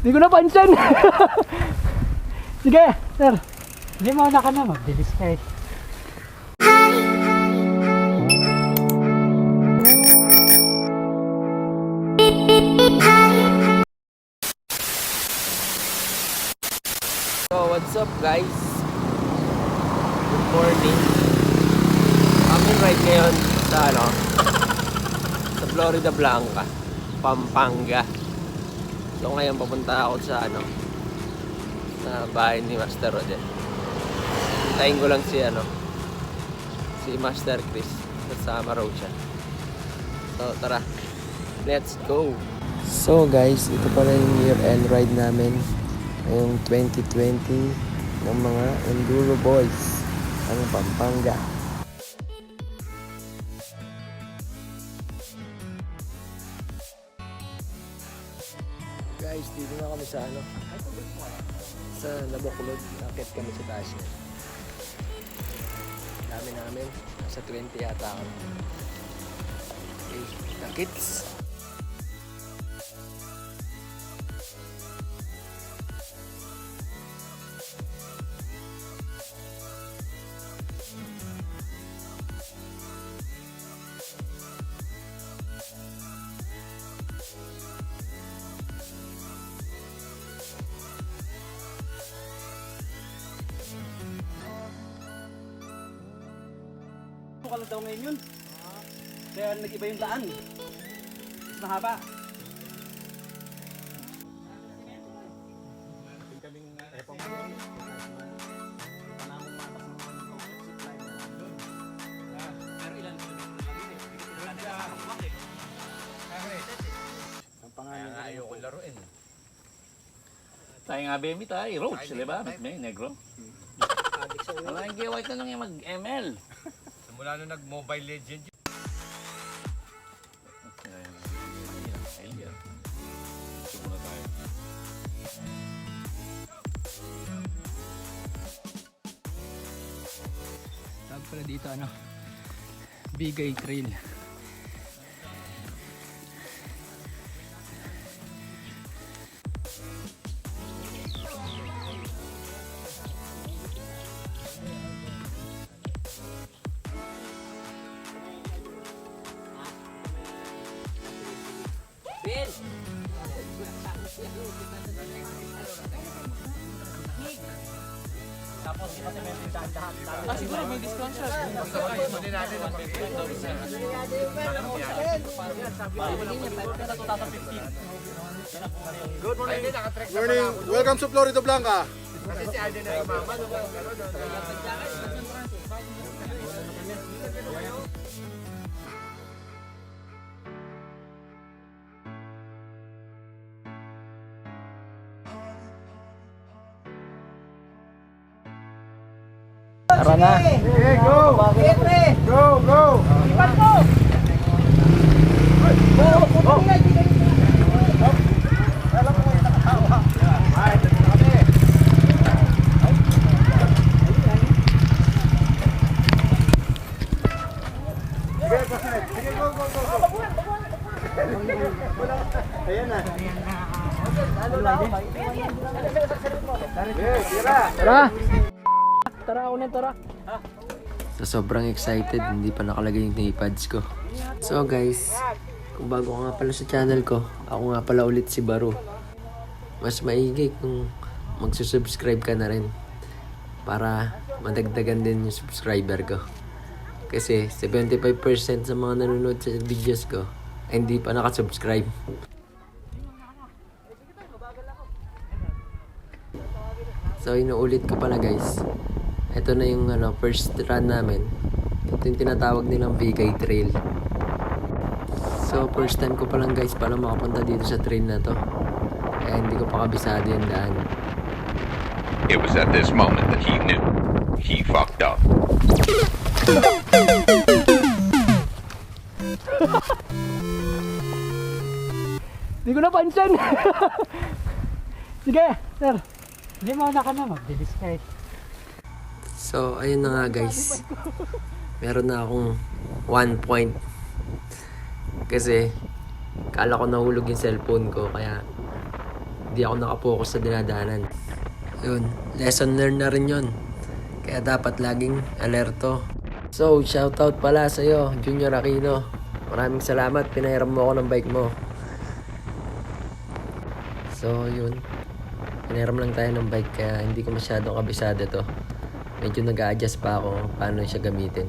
Hindi ko napansin. Sige, sir. Hindi mo na ka na, magbilis ka eh. So what's up guys? Good morning. Kami ride ngayon sa sa Florida Blanca, Pampanga. So ngayon papunta ako sa sa bahay ni Master Rodel. Hintayin ko lang si Master Chris. Kasama raw siya. So tara, let's go. So guys, ito pala yung year-end ride namin ngayong 2020 ng mga Enduro Boys ang Pampanga. Guys, dito na kami sa Nabacolod. Nakit kami sa taas niya. Dami namin, nasa 20 yata ako. Okay, nakits. Ka lang daw ngayon yun. Kaya nag-iba yung daan. Mas mahaba. Ayoko laruin. Tayo nga Bemi tayo, Roach, di ba? May negro. Wala yung giwait na lang yung mag-ML. Mula nung nag-Mobile Legend yun. Tawag pala dito Bigay Trail. Siguro may discount siya. Good morning. Morning, welcome to Florida Blanca. Kasi si Alden na yung mama. Tara na. Okay, go! Go, go! Ipan mo! Sige, go, go, go! Ayan na. Tira! Tara! Tara ako na, tara. So sobrang excited, hindi pa nakalagay yung keypads ko. So guys, kung bago ka nga pala sa channel ko, ako nga pala ulit si Baro. Mas maigi kung magsusubscribe ka na rin para madagdagan din yung subscriber ko. Kasi 75% sa mga nanonood sa videos ko ay hindi pa nakasubscribe. So inuulit ko pala guys. Ito na yung first run namin. Ito yung tinatawag nilang Bigay Trail. So first time ko pa lang guys pala makapunta dito sa trail na to. Kaya hindi ko pa kabisado yung daan. It was at this moment that he knew he fucked up. Hindi ko napansin. Sige, sir. Hindi mo na ka na, magbilis ka eh. So ayun na nga guys. Meron na akong 1 point. Kasi Kala ko nahulog yung cellphone ko, kaya hindi ako nakapokus sa dinadaanan. Yun, lesson learned na rin yun. Kaya dapat laging alerto. So, shoutout pala sa'yo, Junior Aquino. Maraming salamat, pinahiram mo ako ng bike mo. So, yun. Pinahiram lang tayo ng bike, kaya hindi ko masyadong kabisado to. Medyo nag-a-adjust pa ako paano siya gamitin.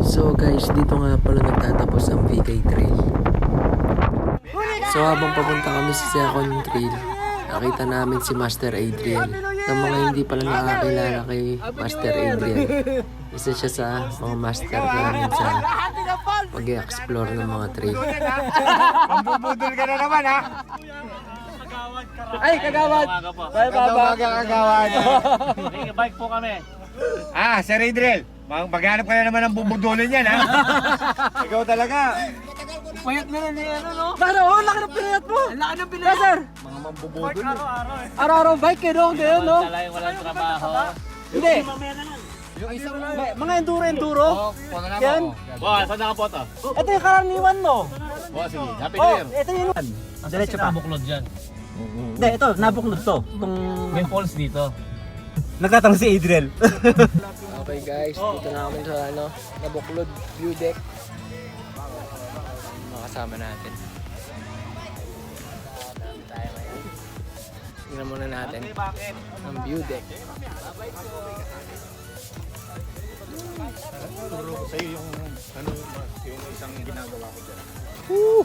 So guys, dito nga pala nagtatapos ang VK Trail. So habang papunta kami sa second trail, nakita namin si Master Adriel. Sa mga hindi pala nakakilala kay Master Adriel, isa siya sa mga master namin sa pag-explore ng mga trail. Pambubudol ka na naman ha. Ay, kagawad! Bye, baba! Kagawad. Bike po kami. Ah, Sir Adriel. Maghanap ka na naman ng bubudulin yan ha. Ikaw talaga. Payat na rin ano, no? Laro, oh, laki ng pinayat mo! Laki ng pinayat! Sir! Mga mambubudol. Araw-araw bike eh, no? Ganyan, no? Talayong walang trabaho. Hindi! Mga enduro-enduro? Yan? Boss, saan nakapoto? Ito yung karaniwan mo. Boss, sige. Happy New Oh, Year. ito yung... Diretso pa. Buklod dyan. Hindi, ito, nabuklod to. May falls dito. Nagkatang si Adriel. Okay guys, dito na kami sa Nabuklod View Deck. Mga kasama natin. Tayo ngayon. Tingnan muna natin ang view deck. Turo ko sa'yo yung, yung isang ginagawa ko dyan. Woo!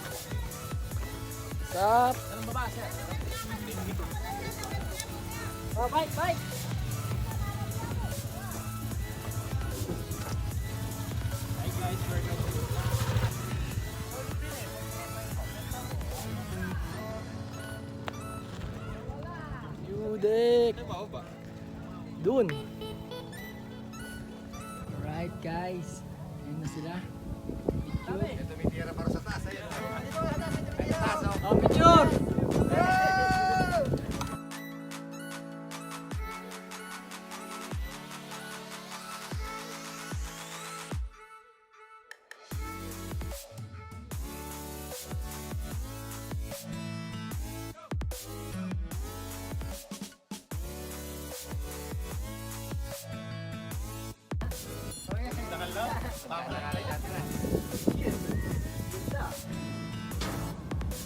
Sup? Oh, bike, bike! View deck! Doon! Alright guys, ayun na sila. Ito may tira para sa taas. Ayun. Oh, picture!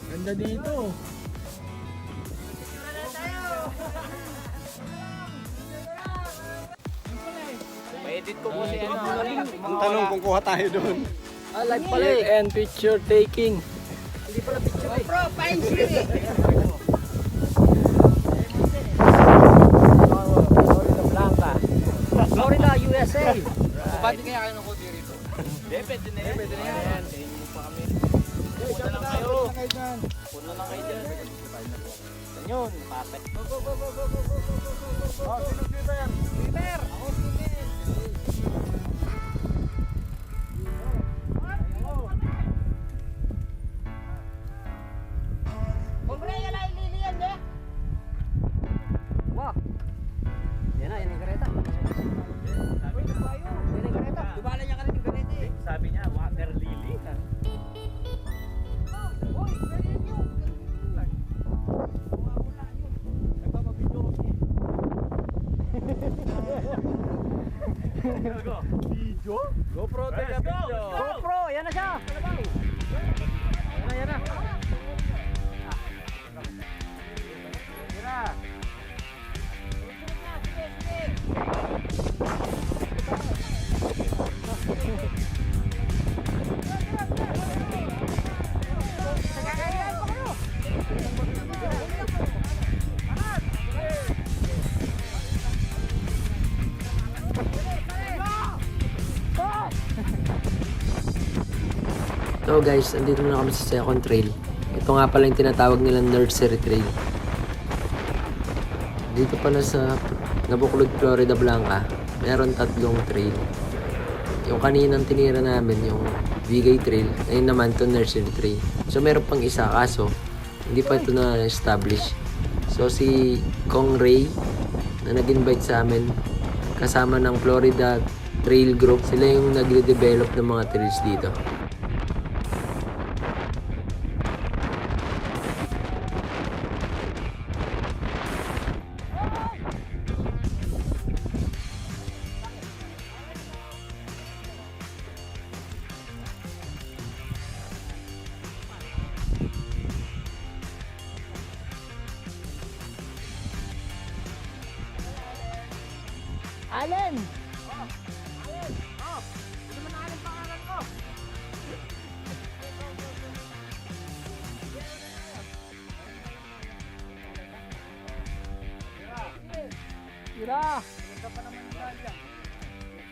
Ganda dito. Pa-edit ko po siya. Ang tanong kung kuha tayo doon. Live pala eh. And picture taking. Hindi pala picture eh. Bro, fine shit! Florida Blanca. Florida, USA. Bakit kaya kayo nakuha dito? Pwede na yan. Pwede na yan. Tingin mo pa kami. Punta lang kayo. Punta lang kayo dyan. Yun, patek. Go, go, go, go, go, go, go, go, go, go. Oh, sino Peter? Peter! Ako Peter! Yan na, yan yung kareta. Dubala niya ka rin yung kareta eh. Sabi niya, water lily. GoPro, take a picture. GoPro, yan na siya. Yan na. So guys, andito na kami sa second trail. Ito nga pala yung tinatawag nilang nursery trail. Dito pala sa Nabuklod, Florida Blanca, meron 3 trail. Yung kaninang tinira namin, yung Vigay Trail, ayun naman to nursery trail. So meron pang isa, kaso hindi pa ito na-establish. So si Kong Ray na nag-invite sa amin, kasama ng Florida Trail Group, sila yung nagde-develop ng mga trails dito. Allen! Tira!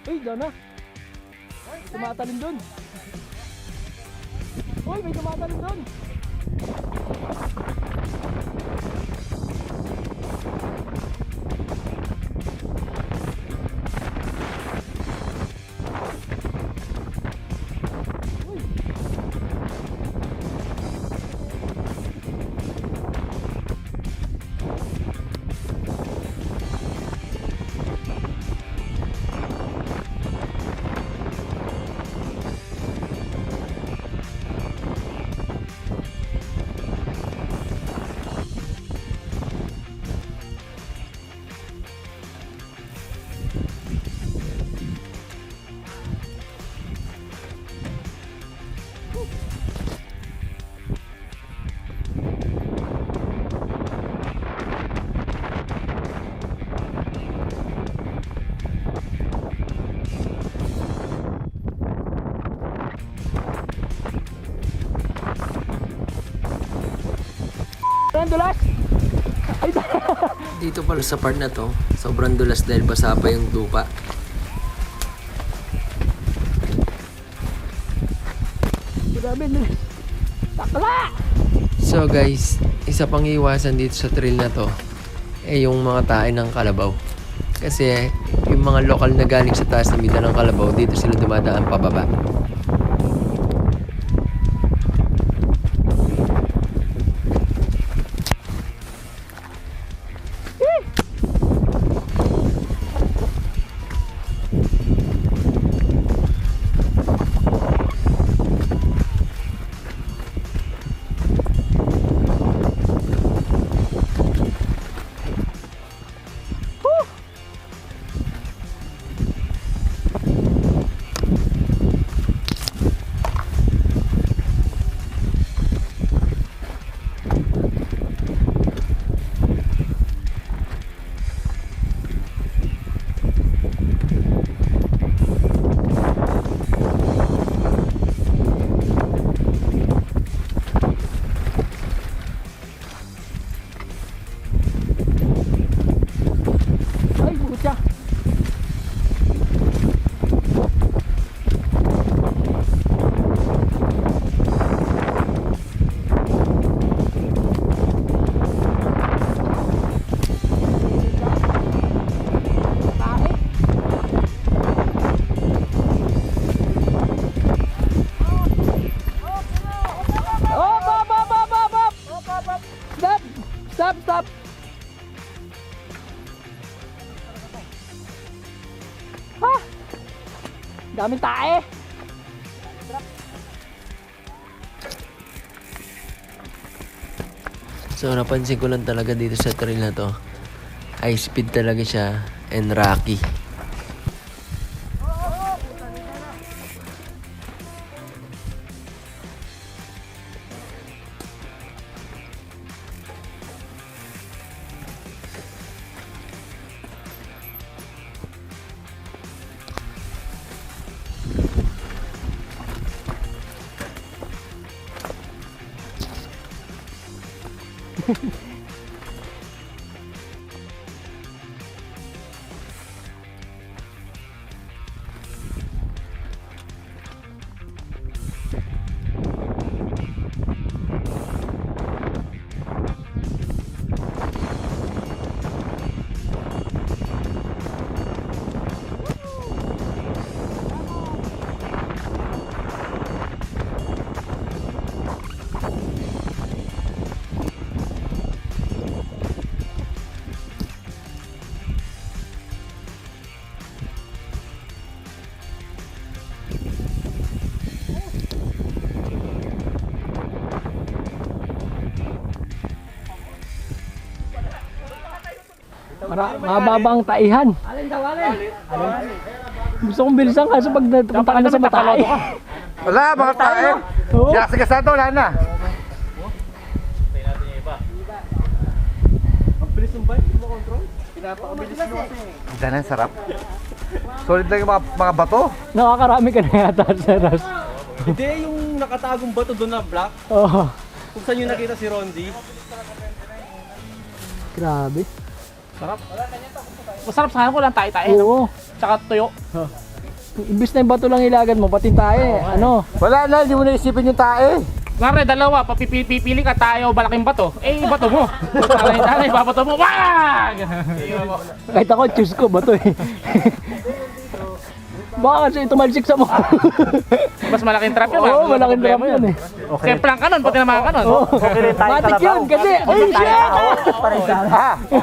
Uy, dana! Tumatalin dun! Uy, may tumatalin dun! Dulas! Dito pala sa part na to, sobrang dulas dahil basa pa yung lupa. Takla! So guys, isa pang iwasan dito sa trail na to ay yung mga tae ng kalabaw. Kasi yung yung mga lokal na galing sa taas na may dalang kalabaw, dito sila dumadaan pababa. Ay, pucha. Stop! Stop! Stop! Ha! Daming tae! So napansin ko lang talaga dito sa trail na to, high speed talaga siya and rocky. Mababang taihan. Gusto kong bilisan kaso pag napunta ka na sa Matae. Wala, mga tayo. Oo. Siya sa kasado, wala na. Ang dana, sarap. Solid lang yung mga bato. Nakakarami ka na yata sa Ras. Hindi, yung nakatagong bato doon na black. Oo. Kung saan yung nakita si Rondi. Grabe. Masarap sa ko lang tayo-tayo. Oo. Tsaka tuyo. Imbis na yung bato lang ilagan mo, pati tae. Ano? Wala na, hindi mo naisipin yung tae. Ngare, dalawa, pipili ka tayo malaking bato. Eh, bato mo. Talay, babato mo. Wag! Kahit ako, choose ko, bato eh. Baka kasi tumalsik sa mukha. Mas malaking trap yun. Oo, malaking drop yun eh. Siyempre ang kanon, pati na mga kanon. Matik yun kasi, ay shit!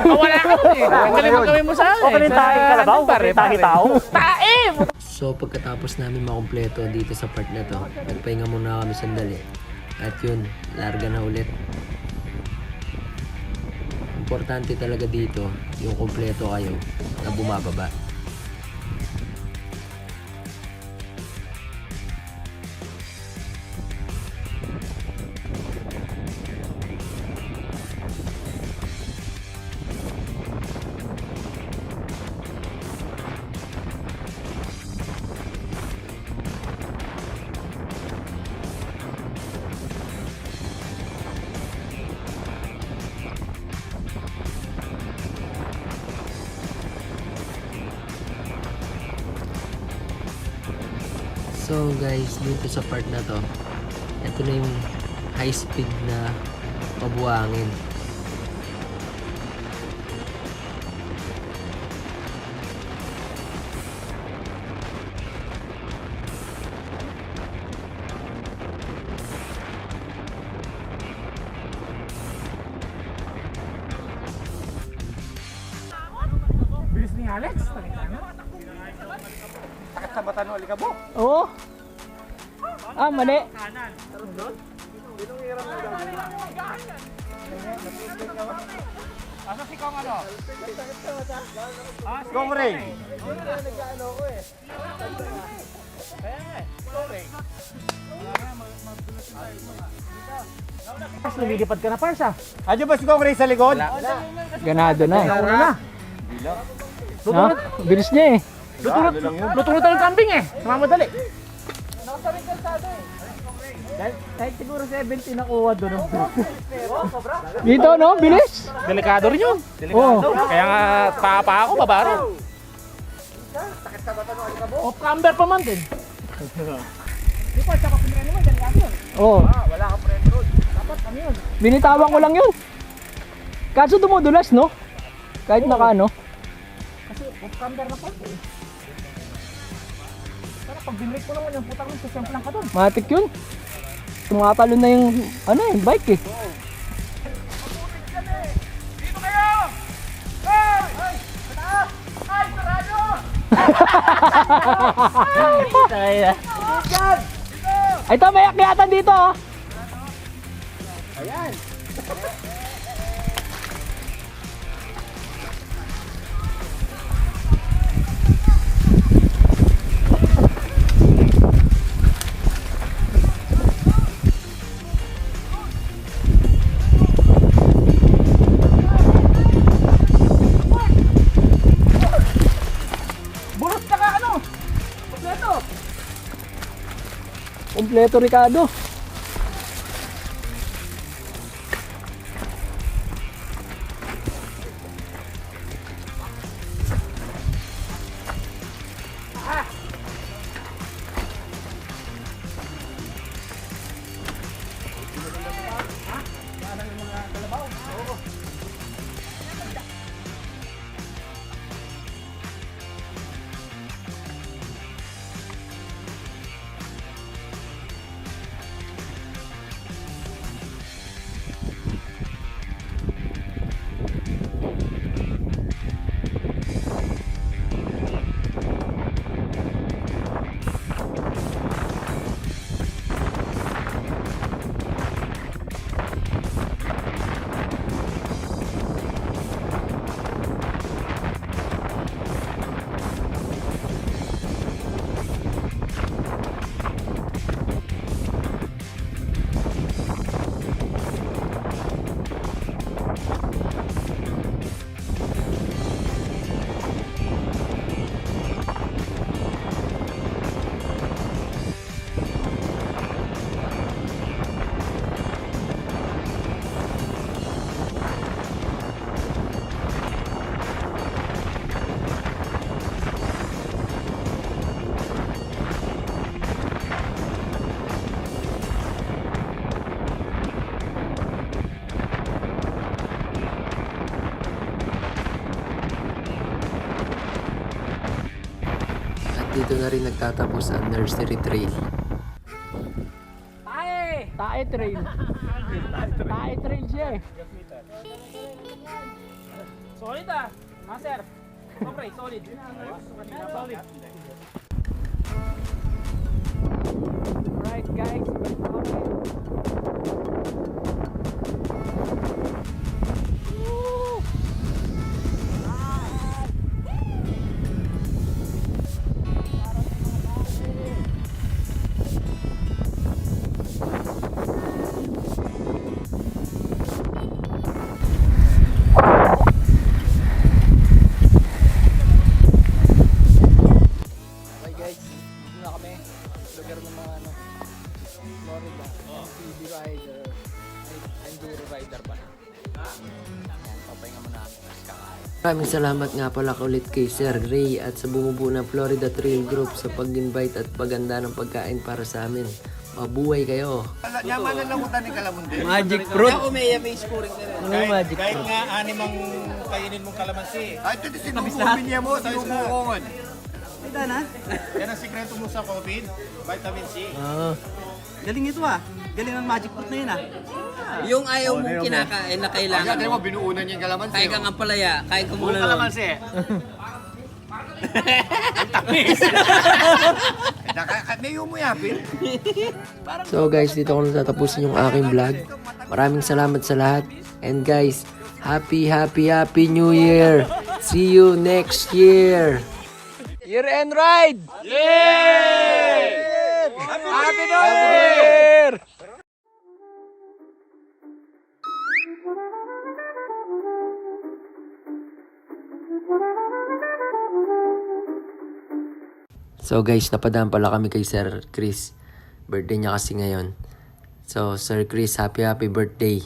Wala ka nun eh. Ang galing ang gawin mo sa akin. Okay, tayo kalabaw. Tayo tao. Tae! So pagkatapos namin makumpleto dito sa part na to, nagpahinga muna kami sandali. At yun, larga na ulit. Importante talaga dito yung kumpleto kayo na bumababa. So guys, dito sa part na to, ito na yung high speed na pabuhangin. sa mata ng alikabok. Oo. Ah, mali. Asa si Kong ano? Gong Ray. Mas lumilipad ka na, Pars ah. Andiyan ba si Gong Ray sa likod? Ganado na. Nauna na. No? Bilis niya eh. Lutulot ng kambing eh. Namamadali. Kahit siguro 70 nakuha doon. Dito no, bilis. Delikado rin yun. Oo. Kaya nga papa ako, babaro. Off camber pa man din. Di pa, tsaka kumreno mo, dyan lang yun. Oo. Wala kang friend road. Dapat ano yun. Binitawan ko lang yun. Kaso dumudulas no? Kahit naka ano. Kasi off camber na pa eh. Sana pag binrake ko naman yung putang mo, sasemplang ka doon. Matik yun. Tumatalon na yung ano yung bike eh. Dito kayo! Hey! Hey! Pataas! Ay! Sarado! Ay, ito may akyatan dito oh. Bulos ka ka ano? Kompleto! Kompleto Ricardo. Dito na rin nagtatapos ang nursery trail. Tae trail. Tae trail siya eh. Solid ah! Master! Okay, solid. Solid. Alright guys, balik na kami. Okay guys, dito na kami. Lugar ng mga ano, Florida. MTB rider. Enduro rider pa na. Yan, papahinga muna kami. Tapos kakain. Maraming salamat nga pala ulit kay Sir Ray at sa bumubuo ng Florida Trail Group sa pag-invite at paganda ng pagkain para sa amin. Mabuhay kayo! Yaman na langutan ni Kalamundi. Magic fruit. Ano yung magic Kahit fruit? nga animang kainin mong kalamansi. Ay, ito sinubukin niya mo, sinubukongan. Yan ang sikreto mo sa COVID, vitamin C. Oo. Galing ito ah. Galing ang magic fruit na yun ah. Yung ayaw mong kinakain na kailangan Kaya mo. mo, binuunan niya yung kalamansi. Kain ka ng palaya, kain ka muna nun. Kalamansi. May umuyapin. So guys, dito ko natatapusin yung aking vlog. Maraming salamat sa lahat. And guys, happy New Year! See you next year! Year-end ride! Yeah! Happy New Year! So guys, napadaan pala kami kay Sir Chris. Birthday niya kasi ngayon. So Sir Chris, happy birthday.